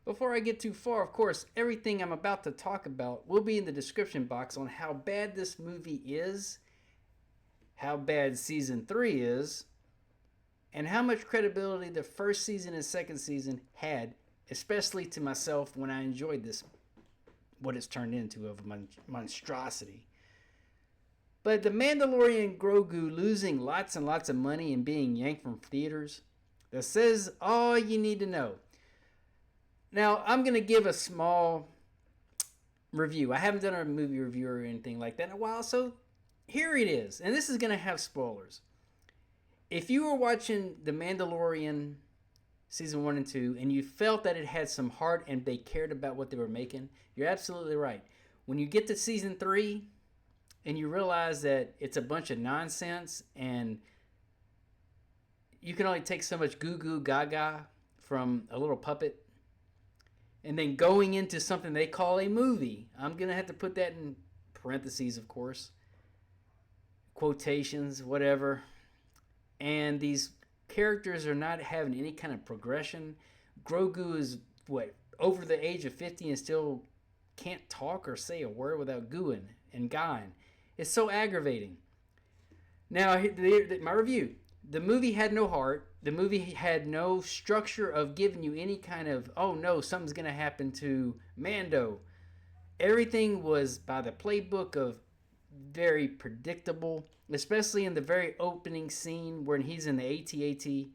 Before I get too far, of course, everything I'm about to talk about will be in the description box on how bad this movie is, how bad season 3 is, and how much credibility the first season and second season had, especially to myself when I enjoyed this, what it's turned into of a monstrosity. But the Mandalorian Grogu losing lots and lots of money and being yanked from theaters, that says all you need to know. Now, I'm going to give a small review. I haven't done a movie review or anything like that in a while, so here it is. And this is going to have spoilers. If you were watching The Mandalorian season 1 and 2 and you felt that it had some heart and they cared about what they were making, you're absolutely right. When you get to season 3 and you realize that it's a bunch of nonsense and you can only take so much goo goo gaga from a little puppet, and then going into something they call a movie, I'm going to have to put that in parentheses, of course, quotations, whatever, and these characters are not having any kind of progression. Grogu is, over the age of 50 and still can't talk or say a word without gooing and guying. It's so aggravating. Now, my review. The movie had no heart. The movie had no structure of giving you any kind of, oh no, something's going to happen to Mando. Everything was by the playbook of very predictable, especially in the very opening scene when he's in the AT-AT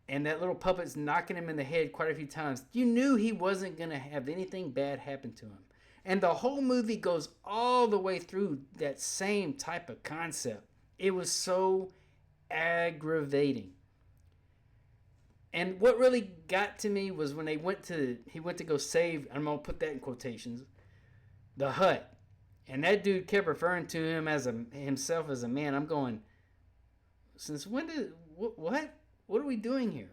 and that little puppet's knocking him in the head quite a few times. You knew he wasn't going to have anything bad happen to him. And the whole movie goes all the way through that same type of concept. It was so aggravating. And what really got to me was when he went to go save, I'm going to put that in quotations, the hut. And that dude kept referring to him as himself as a man. I'm going, since when did, what? What are we doing here?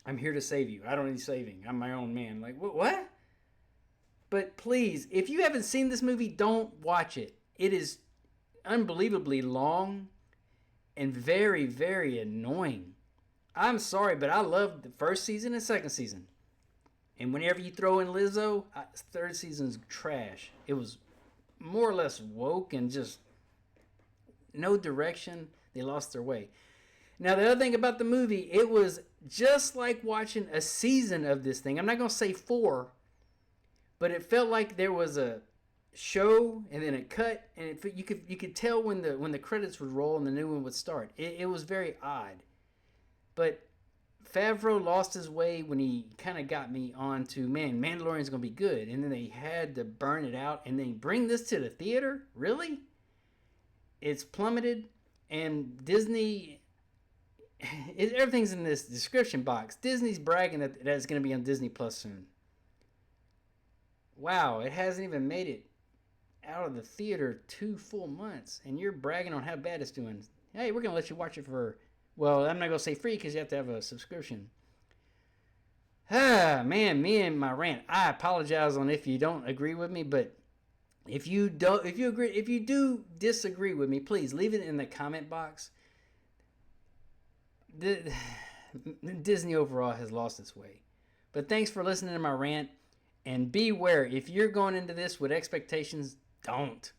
I'm here to save you. I don't need saving. I'm my own man. Like, what? But please, if you haven't seen this movie, don't watch it. It is unbelievably long and very, very annoying. I'm sorry, but I loved the first season and second season. And whenever you throw in Lizzo, third season's trash. It was more or less woke and just no direction. They lost their way. Now, the other thing about the movie, it was just like watching a season of this thing. I'm not going to say 4, but it felt like there was a show and then a cut, and you could tell when the credits would roll and the new one would start. It was very odd. But Favreau lost his way when he kind of got me on to, man, Mandalorian's going to be good. And then they had to burn it out and then bring this to the theater? Really? It's plummeted. And Disney, everything's in this description box. Disney's bragging that it's going to be on Disney Plus soon. Wow, it hasn't even made it out of the theater 2 full months. And you're bragging on how bad it's doing. Hey, we're going to let you watch it for... Well, I'm not going to say free because you have to have a subscription. Man, me and my rant. I apologize on if you don't agree with me, but if you do disagree with me, please leave it in the comment box. Disney overall has lost its way. But thanks for listening to my rant, and beware, if you're going into this with expectations, don't.